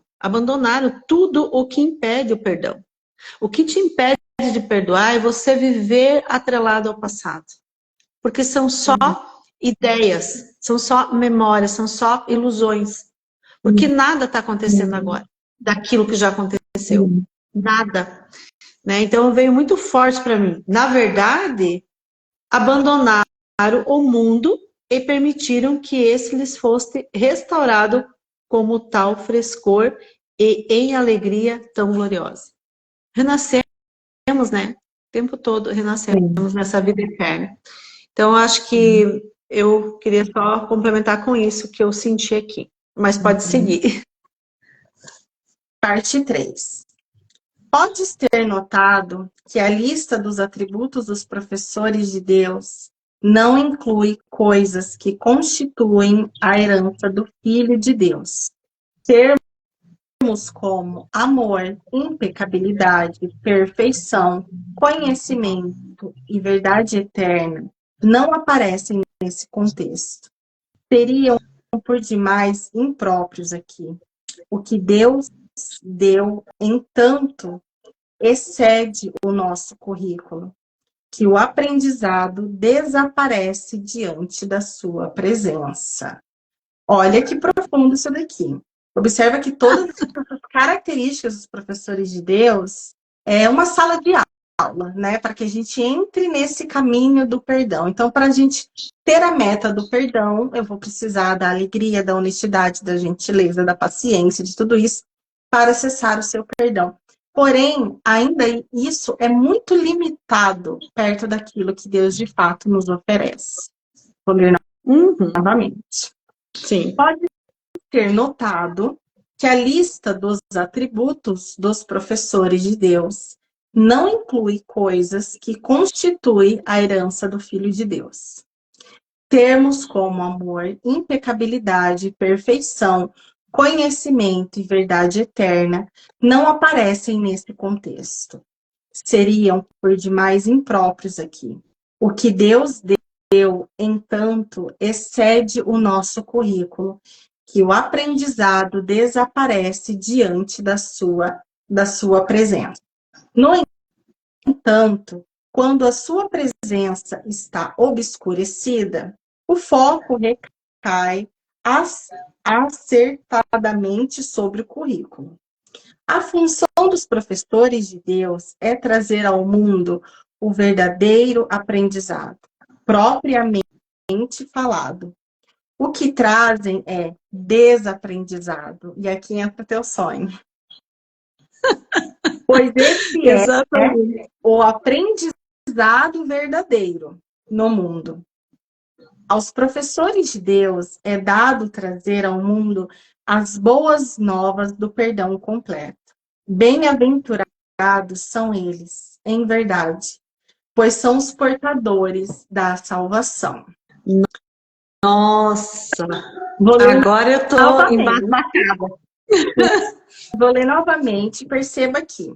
tudo o que impede o perdão. O que te impede de perdoar é você viver atrelado ao passado. Porque são só ideias, são só memórias, são só ilusões. Porque nada está acontecendo agora, daquilo que já aconteceu. Nada. Né? Então veio muito forte para mim. Na verdade, abandonaram o mundo e permitiram que esse lhes fosse restaurado como tal frescor e em alegria tão gloriosa. Renascemos, né? O tempo todo renascemos nessa vida eterna. Então, eu acho que Eu queria só complementar com isso que eu senti aqui. Mas pode seguir.
Parte 3. Podes ter notado que a lista dos atributos dos professores de Deus não inclui coisas que constituem a herança do Filho de Deus. Termos como amor, impecabilidade, perfeição, conhecimento e verdade eterna não aparecem nesse contexto. Seriam por demais impróprios aqui. O que Deus deu, entanto, excede o nosso currículo, que o aprendizado desaparece diante da sua presença. Olha que profundo isso daqui. Observa que todas as características dos professores de Deus é uma sala de aula, né? Para que a gente entre nesse caminho do perdão. Então, para a gente ter a meta do perdão, eu vou precisar da alegria, da honestidade, da gentileza, da paciência, de tudo isso, para acessar o seu perdão. Porém, ainda isso é muito limitado perto daquilo que Deus de fato nos oferece. Vou ler novamente.
Sim.
Pode ter notado que a lista dos atributos dos professores de Deus não inclui coisas que constituem a herança do Filho de Deus. Termos como amor, impecabilidade, perfeição, conhecimento e verdade eterna não aparecem nesse contexto. Seriam por demais impróprios aqui. O que Deus deu, entanto, excede o nosso currículo, que o aprendizado desaparece diante da sua presença. No entanto, quando a sua presença está obscurecida, o foco recai acertadamente sobre o currículo. A função dos professores de Deus é trazer ao mundo o verdadeiro aprendizado, propriamente falado. O que trazem é desaprendizado. E aqui entra o teu sonho. Pois esse é o aprendizado verdadeiro no mundo. Aos professores de Deus é dado trazer ao mundo as boas novas do perdão completo. Bem-aventurados são eles, em verdade, pois são os portadores da salvação.
Nossa,
agora eu tô
embasbacada.
Vou ler novamente, perceba aqui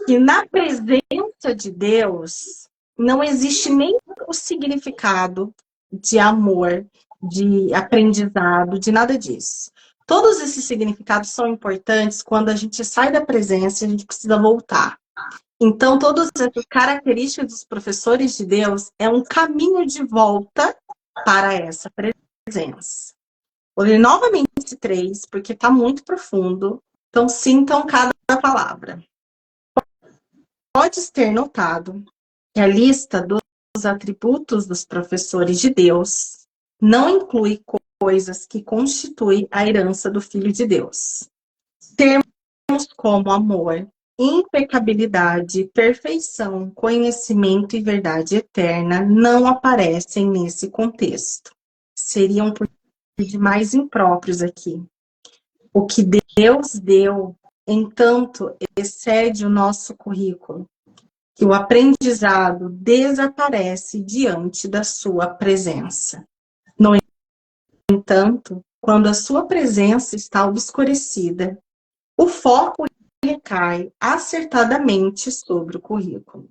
que na presença de Deus não existe nem o significado de amor, de aprendizado, de nada disso. Todos esses significados são importantes quando a gente sai da presença e a gente precisa voltar. Então, todas essas características dos professores de Deus é um caminho de volta para essa presença. Vou ler novamente 3, porque está muito profundo. Então, sintam cada palavra. Podes ter notado que a lista dos atributos dos professores de Deus não inclui coisas que constituem a herança do Filho de Deus. Termos como amor, impecabilidade, perfeição, conhecimento e verdade eterna não aparecem nesse contexto. Seriam por demais impróprios aqui. O que Deus deu, entanto, excede o nosso currículo, que o aprendizado desaparece diante da sua presença. No entanto, quando a sua presença está obscurecida, o foco recai acertadamente sobre o currículo.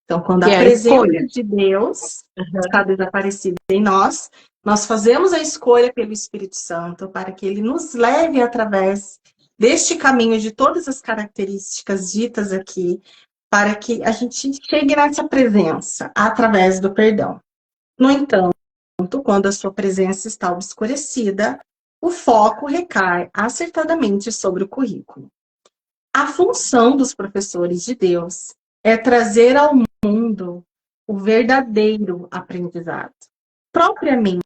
Então, quando a presença de Deus está desaparecida em nós, nós fazemos a escolha pelo Espírito Santo para que ele nos leve através deste caminho de todas as características ditas aqui, para que a gente chegue nessa presença através do perdão. No entanto, quando a sua presença está obscurecida, o foco recai acertadamente sobre o currículo. A função dos professores de Deus é trazer ao mundo o verdadeiro aprendizado. Propriamente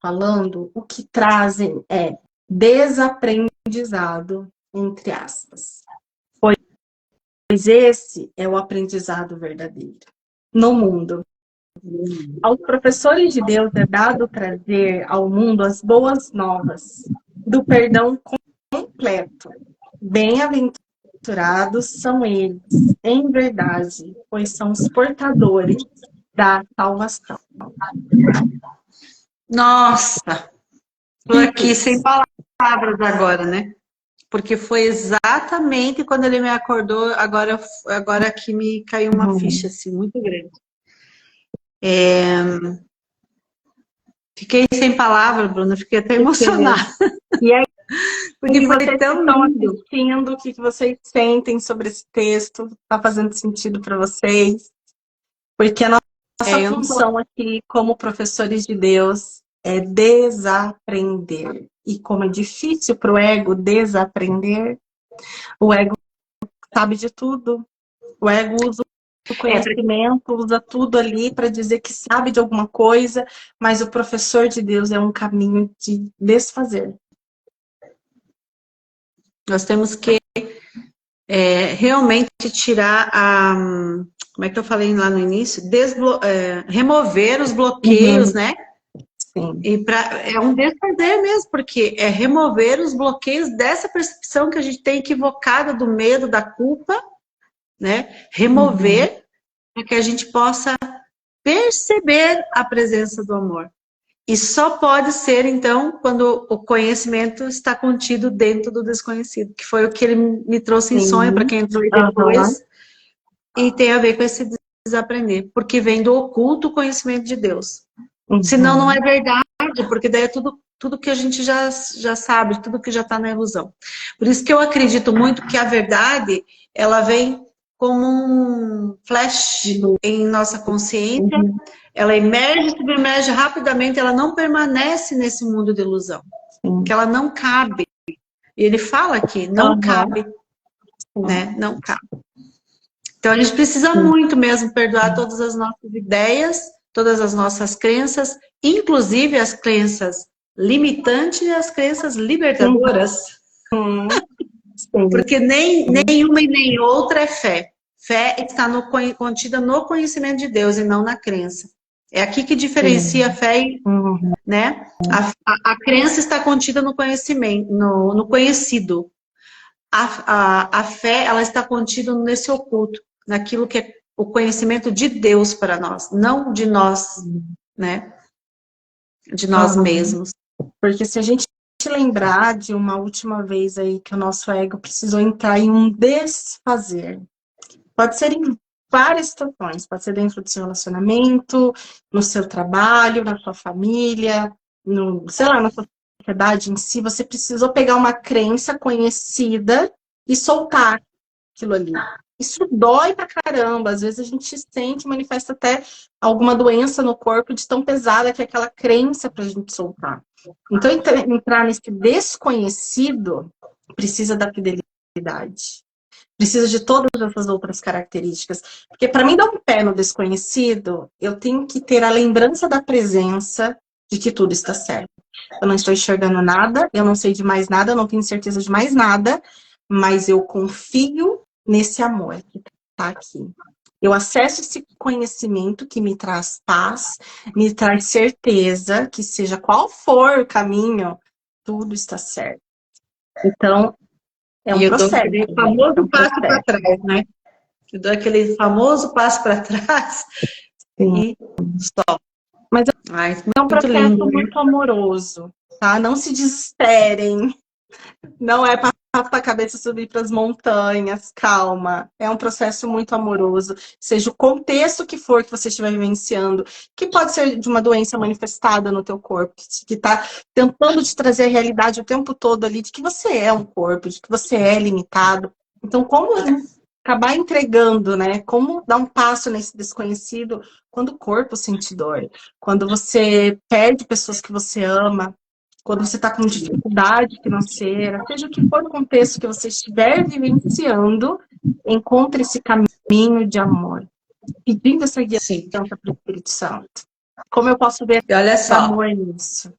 falando, o que trazem é desaprendizado, entre aspas. Pois esse é o aprendizado verdadeiro no mundo. Aos professores de Deus é dado trazer ao mundo as boas novas do perdão completo. Bem-aventurados são eles, em verdade, pois são os portadores da salvação.
Nossa, estou aqui
Isso.
sem palavras agora, né? Porque foi exatamente quando ele me acordou, agora que me caiu uma ficha assim, muito grande. Fiquei sem palavras, Bruna, fiquei até emocionada.
E aí,
porque foi
vocês
tão
estão
lindo.
assistindo, o que vocês sentem sobre esse texto? Está fazendo sentido para vocês? Porque a nossa função aqui, como professores de Deus, é desaprender. E como é difícil para o ego desaprender, o ego sabe de tudo. O ego usa o conhecimento, usa tudo ali para dizer que sabe de alguma coisa, mas o professor de Deus é um caminho de desfazer.
Nós temos que realmente tirar como é que eu falei lá no início? Remover os bloqueios, né?
Sim.
E é um desfazer mesmo, porque é remover os bloqueios dessa percepção que a gente tem equivocada do medo, da culpa, né? Remover para que a gente possa perceber a presença do amor. E só pode ser, então, quando o conhecimento está contido dentro do desconhecido, que foi o que ele me trouxe em sonho, para quem entrou aí depois, e tem a ver com esse desaprender, porque vem do oculto conhecimento de Deus. Senão não é verdade, porque daí é tudo que a gente já sabe, tudo que já está na ilusão. Por isso que eu acredito muito que a verdade, ela vem como um flash em nossa consciência, ela emerge, submerge rapidamente, ela não permanece nesse mundo de ilusão, que ela não cabe. E ele fala aqui, não cabe, né? Não cabe. Então a gente precisa muito mesmo perdoar todas as nossas ideias, todas as nossas crenças, inclusive as crenças limitantes e as crenças libertadoras. Porque nem uma e nem outra é fé. Fé está contida no conhecimento de Deus e não na crença. É aqui que diferencia a fé, né? A crença está contida no conhecimento, no conhecido. A fé, ela está contida nesse oculto, naquilo que é o conhecimento de Deus para nós, não de nós, né? De nós mesmos.
Porque se a gente lembrar de uma última vez aí que o nosso ego precisou entrar em um desfazer, pode ser em várias situações, pode ser dentro do seu relacionamento, no seu trabalho, na sua família, sei lá, na sua sociedade em si, você precisou pegar uma crença conhecida e soltar aquilo ali. Isso dói pra caramba, às vezes a gente sente, manifesta até alguma doença no corpo de tão pesada que é aquela crença pra gente soltar. Então, entrar nesse desconhecido precisa da fidelidade. Precisa de todas essas outras características. Porque para mim dar um pé no desconhecido, eu tenho que ter a lembrança da presença de que tudo está certo. Eu não estou enxergando nada, eu não sei de mais nada, eu não tenho certeza de mais nada, mas eu confio nesse amor que está aqui. Eu acesso esse conhecimento que me traz paz, me traz certeza que seja qual for o caminho, tudo está certo. Então, é um processo.
Eu dou aquele famoso passo para trás, né? Eu dou aquele famoso passo para trás. Sim. E só.
Mas é um processo lindo, muito amoroso, tá? Não se desesperem. Não é para a cabeça subir para as montanhas, calma. É um processo muito amoroso. Seja o contexto que for que você estiver vivenciando, que pode ser de uma doença manifestada no teu corpo, que está tentando te trazer a realidade o tempo todo ali, de que você é um corpo, de que você é limitado. Então, como acabar entregando, né? Como dar um passo nesse desconhecido quando o corpo sente dor, quando você perde pessoas que você ama, quando você está com dificuldade financeira, seja o que for o contexto que você estiver vivenciando, encontre esse caminho de amor, pedindo essa guiação para o Espírito Santo. Como eu posso ver esse amor nisso?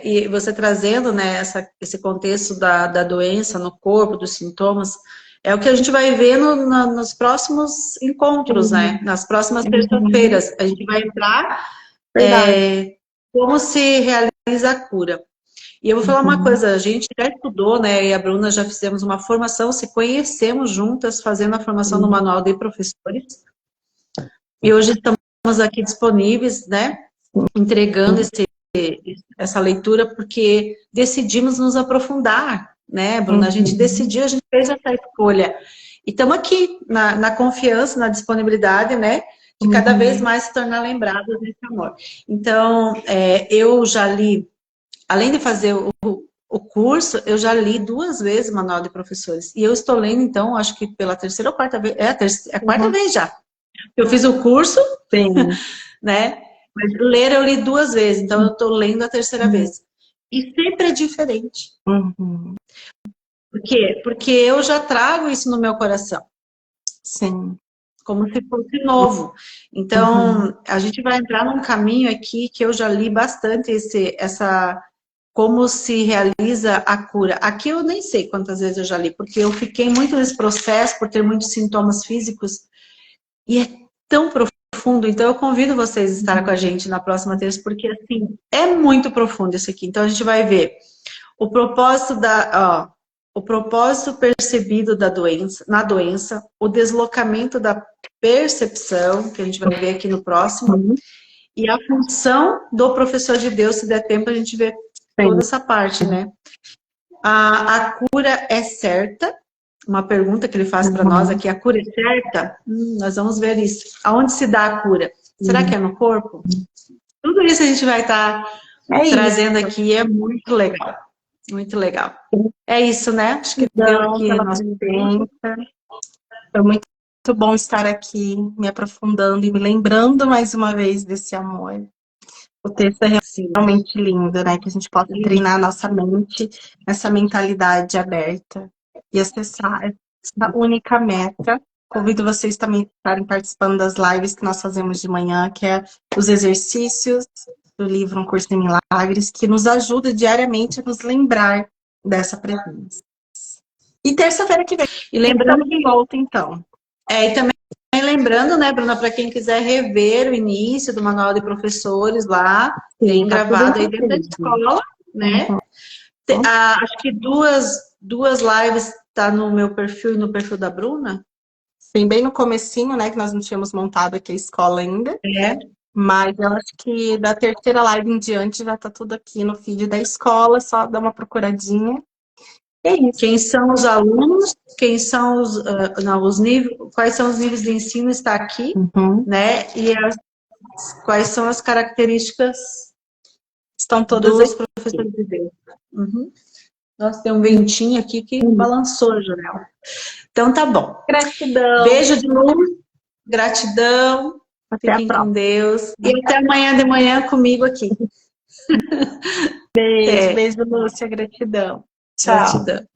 E você trazendo, né, esse contexto da doença no corpo, dos sintomas, É o que a gente vai ver nos próximos encontros, né? Nas próximas terças-feiras. A gente vai entrar como se realiza a cura. E eu vou falar uma coisa, a gente já estudou, né? E a Bruna já fizemos uma formação, se conhecemos juntas, fazendo a formação no Manual de Professores. E hoje estamos aqui disponíveis, né? Entregando essa leitura, porque decidimos nos aprofundar, né, Bruna? A gente decidiu, a gente fez essa escolha. E estamos aqui, na confiança, na disponibilidade, né, de cada vez mais se tornar lembrados desse amor. Então, eu já li, além de fazer o curso, eu já li 2 vezes o Manual de Professores. E eu estou lendo, então, acho que pela terceira ou quarta vez, a quarta vez já. Eu fiz o curso, né? Mas ler eu li 2 vezes, então eu estou lendo a terceira vez. E sempre é diferente. Por quê? Porque eu já trago isso no meu coração.
Sim.
Como se fosse novo. Então, a gente vai entrar num caminho aqui que eu já li bastante como se realiza a cura. Aqui eu nem sei quantas vezes eu já li, porque eu fiquei muito nesse processo, por ter muitos sintomas físicos, e é tão profundo. Então eu convido vocês a estar com a gente na próxima terça, porque assim, é muito profundo isso aqui. Então a gente vai ver o propósito o propósito percebido na doença, o deslocamento da percepção, que a gente vai ver aqui no próximo, e a função do professor de Deus, se der tempo a gente vê toda essa parte, né? A cura é certa? Uma pergunta que ele faz para nós aqui, a cura é certa? Nós vamos ver isso. Aonde se dá a cura? Será que é no corpo? Tudo isso a gente vai estar trazendo aqui, é muito legal. Muito legal. É isso, né? Acho que deu aqui a nossa
presença. Foi muito bom estar aqui, me aprofundando e me lembrando mais uma vez desse amor. O texto é realmente lindo, né? Que a gente possa treinar a nossa mente, essa mentalidade aberta e acessar essa única meta. Convido vocês também a estarem participando das lives que nós fazemos de manhã, que é os exercícios do livro Um Curso em Milagres, que nos ajuda diariamente a nos lembrar dessa presença. E terça-feira que vem.
E lembrando
que volta, então.
E também lembrando, né, Bruna, para quem quiser rever o início do Manual de Professores lá, tem gravado aí dentro da escola, né? Acho que duas lives tá no meu perfil e no perfil da Bruna.
Sim, bem no comecinho, né, que nós não tínhamos montado aqui a escola ainda. Mas eu acho que da terceira live em diante já tá tudo aqui no feed da escola, só dá uma procuradinha.
É isso. Quem são os alunos, quem são os níveis, quais são os níveis de ensino está aqui, né? E quais são as características
estão todas
dos professores de Deus. Nossa, tem um ventinho aqui que balançou a janela. Então tá bom.
Gratidão.
Beijo de luz, gratidão. Fiquem com Deus. E até amanhã de manhã comigo aqui.
Beijo, beijo, Lúcia, gratidão. Tchau.
Gratidão.